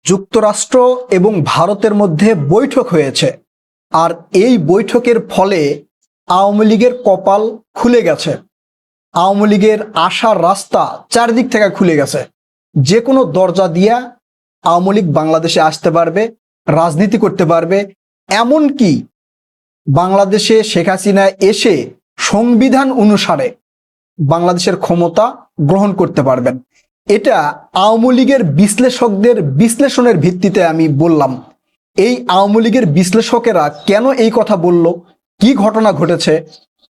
যুক্তরাষ্ট্র এবং ভারতের মধ্যে বৈঠক হয়েছে, আর এই বৈঠকের ফলে আওয়ামী লীগের কপাল খুলে গেছে। আওয়ামী লীগের আসার রাস্তা চারদিক থেকে খুলে গেছে। যে কোনো দরজা দিয়া আওয়ামী লীগ বাংলাদেশে আসতে পারবে, রাজনীতি করতে পারবে। এমনকি বাংলাদেশে শেখ হাসিনা এসে সংবিধান অনুসারে বাংলাদেশের ক্ষমতা গ্রহণ করতে পারবেন। এটা আওয়ামী লীগের বিশ্লেষকদের বিশ্লেষণের ভিত্তিতে আমি বললাম। এই আওয়ামী লীগের বিশ্লেষকেরা কেন এই কথা বলল, কি ঘটনা ঘটেছে?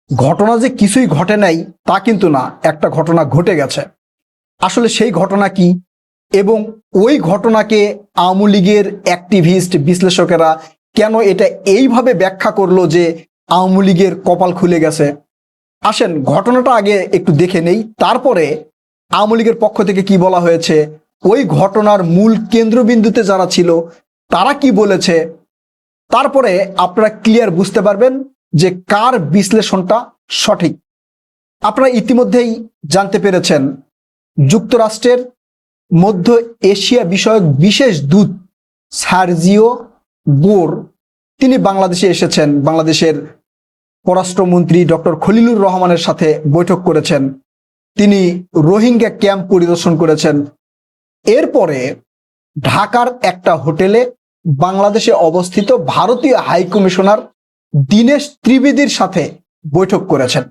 ঘটনা যে কিছুই ঘটে নাই তা কিন্তু না, একটা ঘটনা ঘটে গেছে। আসলে সেই ঘটনা কি এবং ওই ঘটনাকে আওয়ামী লীগের অ্যাক্টিভিস্ট বিশ্লেষকেরা কেন এটা এইভাবে ব্যাখ্যা করলো যে আওয়ামী লীগের কপাল খুলে গেছে, আসেন ঘটনাটা আগে একটু দেখে নেই। তারপরে আওয়ামী লীগের পক্ষ থেকে কি বলা হয়েছে, ওই ঘটনার মূল কেন্দ্রবিন্দুতে যারা ছিল তারা কি বলেছে, তারপরে আপনারা ক্লিয়ার বুঝতে পারবেন যে কার বিশ্লেষণটা সঠিক। আপনারা ইতিমধ্যেই জানতে পেরেছেন যুক্তরাষ্ট্রের মধ্য এশিয়া বিষয়ক বিশেষ দূত সার্জিও গোর তিনি বাংলাদেশে এসেছেন। বাংলাদেশের পররাষ্ট্রমন্ত্রী ডক্টর খলিলুর রহমানের সাথে বৈঠক করেছেন। তিনি রোহিঙ্গা ক্যাম্প পরিদর্শন করেছেন। এরপরে ঢাকার একটা হোটেলে বাংলাদেশে অবস্থিত ভারতীয় হাইকমিশনার দীনেশ ত্রিবেদীর সাথে বৈঠক করেছেন।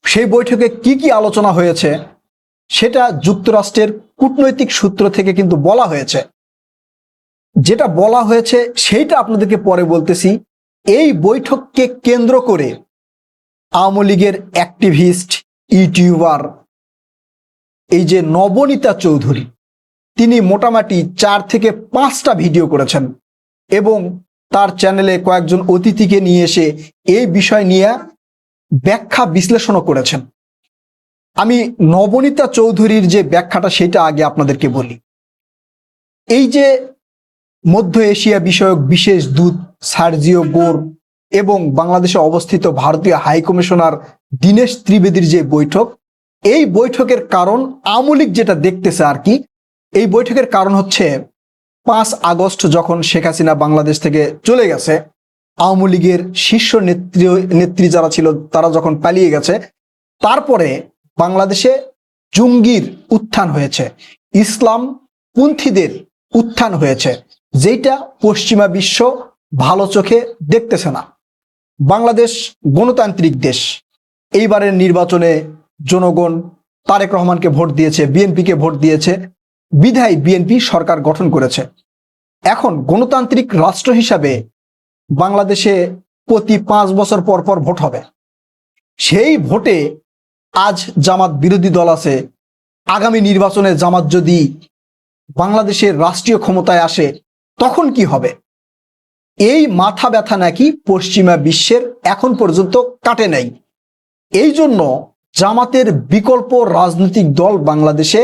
সেই বৈঠকে কি কি আলোচনা হয়েছে সেটা যুক্তরাষ্ট্রের কূটনৈতিক সূত্র থেকে কিন্তু বলা হয়েছে। যেটা বলা হয়েছে সেইটা আপনাদেরকে পরে বলতেছি। এই বৈঠককে কেন্দ্র করে আওয়ামী লীগের অ্যাক্টিভিস্ট ইউটিউবার এই যে নবনীতা চৌধুরী, তিনি মোটামুটি 4 থেকে 5টা ভিডিও করেছেন এবং তার চ্যানেলে কয়েকজন অতিথিকে নিয়ে এসে এই বিষয় নিয়ে ব্যাখ্যা বিশ্লেষণও করেছেন। আমি নবনীতা চৌধুরীর যে ব্যাখ্যাটা সেটা আগে আপনাদেরকে বলি। এই যে মধ্য এশিয়া বিষয়ক বিশেষ দূত সার্জিও গোর এবং বাংলাদেশে অবস্থিত ভারতীয় হাইকমিশনার দীনেশ ত্রিবেদীর যে বৈঠক, এই বৈঠকের কারণ আওয়ামী লীগ যেটা দেখতেছে আর কি, এই বৈঠকের কারণ হচ্ছে 5 আগস্ট যখন শেখ হাসিনা বাংলাদেশ থেকে চলে গেছে, আওয়ামী লীগের শীর্ষ নেত্রী যারা ছিল তারা যখন পালিয়ে গেছে, তারপরে বাংলাদেশে জঙ্গির উত্থান হয়েছে, ইসলাম পন্থীদের উত্থান হয়েছে, যেটা পশ্চিমা বিশ্ব ভালো চোখে দেখতেছে না। বাংলাদেশ গণতান্ত্রিক দেশ। এইবারের নির্বাচনে জনগণ তারেক রহমানকে ভোট দিয়েছে, বিএনপিকে ভোট দিয়েছে, বিধায় বিএনপি সরকার গঠন করেছে। এখন গণতান্ত্রিক রাষ্ট্র হিসাবে বাংলাদেশে প্রতি 5 বছর পর পর ভোট হবে। সেই ভোটে আজ জামাত বিরোধী দল আছে, আগামী নির্বাচনে জামাত যদি বাংলাদেশের রাষ্ট্রীয় ক্ষমতায় আসে তখন কি হবে? এই মাথা ব্যথা নাকি পশ্চিমা বিশ্বের এখন পর্যন্ত কাটে নাই। এই জন্য জামাতের বিকল্প রাজনৈতিক দল বাংলাদেশে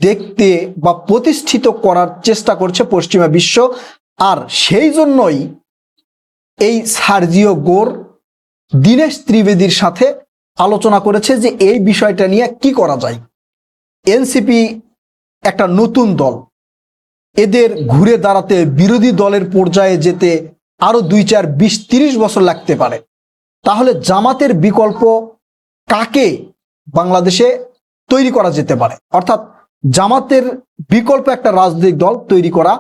দেখতে বা প্রতিষ্ঠিত করার চেষ্টা করছে পশ্চিমা বিশ্ব। আর সেই জন্যই এই সার্জিও গোর দীনেশ ত্রিবেদীর সাথে আলোচনা করেছে যে এই বিষয়টা নিয়ে কি করা যায়। এনসিপি একটা নতুন দল, এদের ঘুরে দাঁড়াতে বিরোধী দলের পর্যায়ে যেতে আরো 2, 4, 20, 30 বছর লাগতে পারে। তাহলে জামাতের বিকল্প কাকে বাংলাদেশে তৈরি করা যেতে পারে, অর্থাৎ জামাতের বিকল্প একটা রাজনৈতিক দল তৈরি করা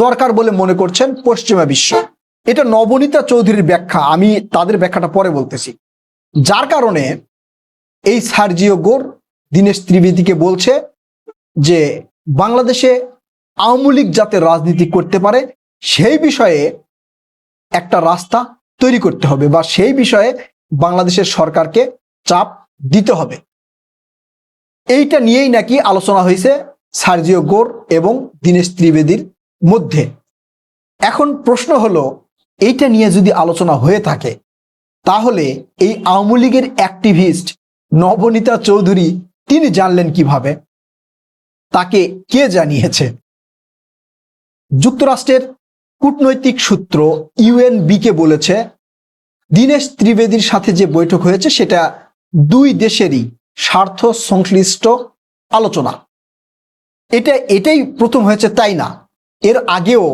দরকার বলে মনে করছেন পশ্চিমা বিশ্ব। এটা নবনীতা চৌধুরীর ব্যাখ্যা, আমি তাদের ব্যাখ্যাটা পরে বলতেছি। যার কারণে এই সার্জিও গোর দীনেশ ত্রিবেদীকে বলছে যে বাংলাদেশে আওয়ামী লীগ যাতে রাজনীতি করতে পারে সেই বিষয়ে একটা রাস্তা তৈরি করতে হবে বা সেই বিষয়ে বাংলাদেশের সরকারকে চাপ দিতে হবে। এইটা নিয়েই নাকি আলোচনা হয়েছে সার্জিও গোর এবং দীনেশ ত্রিবেদীর মধ্যে। এখন প্রশ্ন হলো, এইটা নিয়ে যদি আলোচনা হয়ে থাকে তাহলে এই আওয়ামী লীগের অ্যাক্টিভিস্ট নবনীতা চৌধুরী তিনি জানলেন কিভাবে? তাকে কে জানিয়েছে? যুক্তরাষ্ট্রের কূটনৈতিক সূত্র ইউএনবিকে বলেছে দীনেশ ত্রিবেদীর সাথে যে বৈঠক হয়েছে সেটা 2 দেশেরই স্বার্থ সংশ্লিষ্ট আলোচনা। এটাই প্রথম হয়েছে তাই না, এর আগেও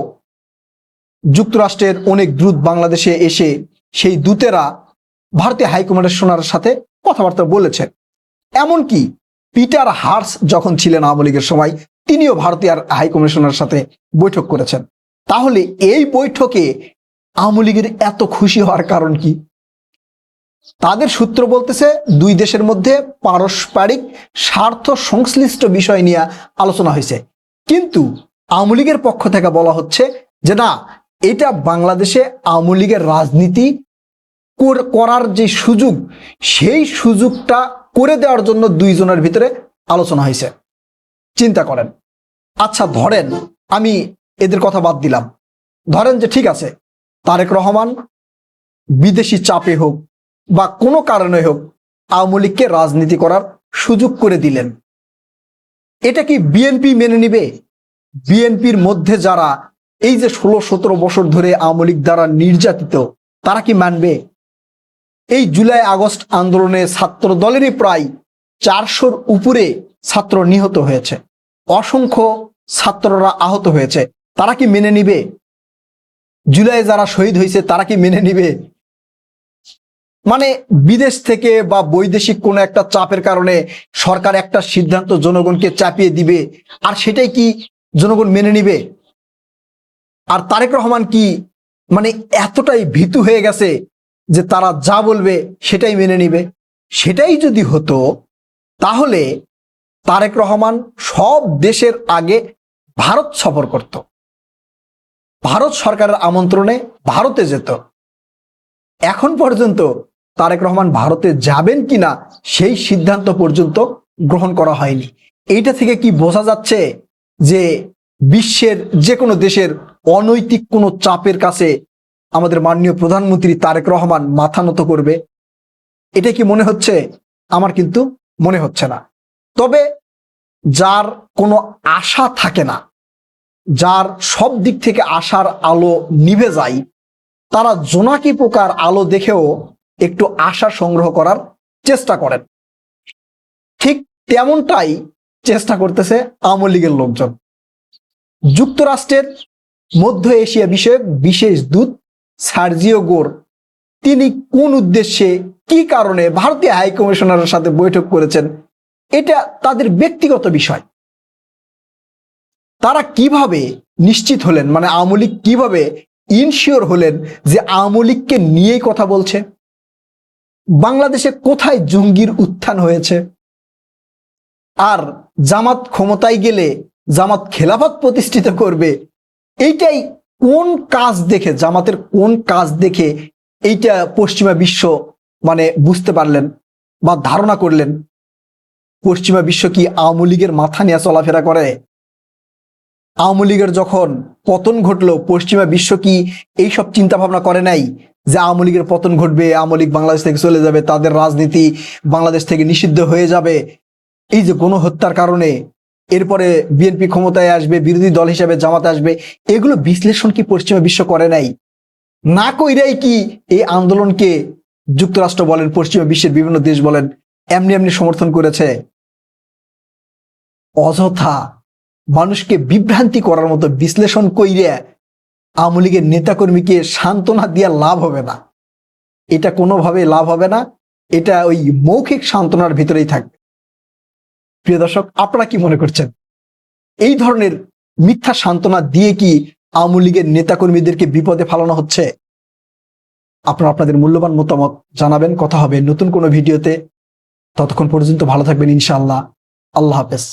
যুক্তরাষ্ট্রের অনেক দূত বাংলাদেশে এসে সেই দূতেরা ভারতীয় হাইকমিশনারের সাথে কথাবার্তা বলেছেন। এমনকি পিটার হার্স যখন ছিলেন আওয়ামী লীগের সময়, তিনিও ভারতীয় হাইকমিশনারের সাথে বৈঠক করেছেন। তাহলে এই বৈঠকে আওয়ামী লীগের এত খুশি হওয়ার কারণ কি? তাদের সূত্র বলতেছে দুই দেশের মধ্যে পারস্পরিক স্বার্থ সংশ্লিষ্ট বিষয় নিয়ে আলোচনা হয়েছে, কিন্তু আওয়ামী লীগের পক্ষ থেকে বলা হচ্ছে যে না, এটা বাংলাদেশে আওয়ামী লীগের রাজনীতি করার যে সুযোগ, সেই সুযোগটা করে দেওয়ার জন্য দুইজনের ভিতরে আলোচনা হয়েছে। চিন্তা করেন। আচ্ছা ধরেন, আমি এদের কথা বাদ দিলাম, ধরেন যে ঠিক আছে, তারেক রহমান বিদেশি চাপে হোক বা কোনো কারণে হোক আওয়ামী লীগকে রাজনীতি করার সুযোগ করে দিলেন। এটা কি বিএনপি মেনে নিবে? বিএনপির মধ্যে যারা এই যে 16-17 বছর ধরে আওয়ামী লীগ দ্বারা নির্যাতিত, তারা কি মানবে? এই জুলাই আগস্ট আন্দোলনে ছাত্র দলেরই প্রায় 400-র উপরে ছাত্র নিহত হয়েছে, অসংখ্য ছাত্ররা আহত হয়েছে, তারা কি মেনে নিবে? জুলাই যারা শহীদ হয়েছে তারা কি মেনে নিবে? মানে বিদেশ থেকে বা বৈদেশিক কোনো একটা চাপের কারণে সরকার একটা সিদ্ধান্ত জনগণকে চাপিয়ে দিবে, আর সেটাই কি জনগণ মেনে নিবে? আর তারেক রহমান কি মানে এতটাই ভীতু হয়ে গেছে যে তারা যা বলবে সেটাই মেনে নিবে? সেটাই যদি হতো তাহলে তারেক রহমান সব দেশের আগে ভারত সফর করত, ভারত সরকারের আমন্ত্রণে ভারতে যেত। এখন পর্যন্ত তারেক রহমান ভারতে যাবেন কিনা সেই সিদ্ধান্ত পর্যন্ত গ্রহণ করা হয়নি। এইটা থেকে কি বোঝা যাচ্ছে যে বিশ্বের যে কোনো দেশের অনৈতিক কোনো চাপের কাছে আমাদের মাননীয় প্রধানমন্ত্রী তারেক রহমান মাথা নত করবে? এটা কি মনে হচ্ছে? আমার কিন্তু মনে হচ্ছে না। তবে যার কোনো আশা থাকে না, যার সব দিক থেকে আশার আলো নিভে যায়, তারা জোনাকি পোকার আলো দেখেও একটু আশা সংগ্রহ করার চেষ্টা করেন। ঠিক তেমনটাই চেষ্টা করতেছে আওয়ামী লীগের লোকজন। যুক্তরাষ্ট্রের মধ্য এশিয়া বিষয়ক বিশেষ দূত সার্জিও গোর, তিনি কোন উদ্দেশ্যে কি কারণে ভারতীয় হাইকমিশনারের সাথে বৈঠক করেছেন, এটা তাদের ব্যক্তিগত বিষয়। তারা কিভাবে নিশ্চিত হলেন, মানে আওয়ামী লীগ কিভাবে ইনশিওর হলেন যে আওয়ামী লীগকে নিয়েই কথা বলছে? বাংলাদেশে কোথায় জঙ্গির উত্থান হয়েছে? আর জামাত ক্ষমতায় গেলে জামাত খেলাফত প্রতিষ্ঠিত করবে, এইটাই কোন কাজ দেখে, জামাতের কোন কাজ দেখে এইটা পশ্চিমা বিশ্ব মানে বুঝতে পারলেন বা ধারণা করলেন? পশ্চিমা বিশ্ব কি আওয়ামী লীগের মাথা নিয়ে চলাফেরা করে? আওয়ামী লীগের যখন পতন ঘটলো, পশ্চিমা বিশ্ব কি এইসব চিন্তা ভাবনা করে নাই যে আওয়ামী লীগের পতন ঘটবে, আওয়ামী লীগ বাংলাদেশ থেকে চলে যাবে, তাদের রাজনীতি বাংলাদেশ থেকে নিষিদ্ধ হয়ে যাবে, এই যে গণহত্যার কারণে এরপরে বিএনপি ক্ষমতায় আসবে, বিরোধী দল হিসেবে জামাত আসবে, এগুলো বিশ্লেষণ কি পশ্চিমা বিশ্ব করে নাই? না কইরাই কি এই আন্দোলনকে যুক্তরাষ্ট্র বলেন, পশ্চিমা বিশ্বের বিভিন্ন দেশ বলেন, এমনি এমনি সমর্থন করেছে? অযথা মানুষকে বিভ্রান্তি করার মতো বিশ্লেষণ কইরে আওয়ামী লীগের নেতাকর্মীকে সান্ত্বনা দিয়া লাভ হবে না, এটা কোনোভাবে লাভ হবে না, এটা ওই মৌখিক সান্ত্বনার ভিতরেই থাকবে। প্রিয় দর্শক, আপনারা কি মনে করছেন? এই ধরনের মিথ্যা সান্ত্বনা দিয়ে কি আওয়ামী লীগের নেতাকর্মীদেরকে বিপদে ফেলানো হচ্ছে? আপনারা আপনাদের মূল্যবান মতামত জানাবেন। কথা হবে নতুন কোনো ভিডিওতে। ততক্ষণ পর্যন্ত ভালো থাকবেন ইনশাআল্লাহ। আল্লাহ হাফেজ।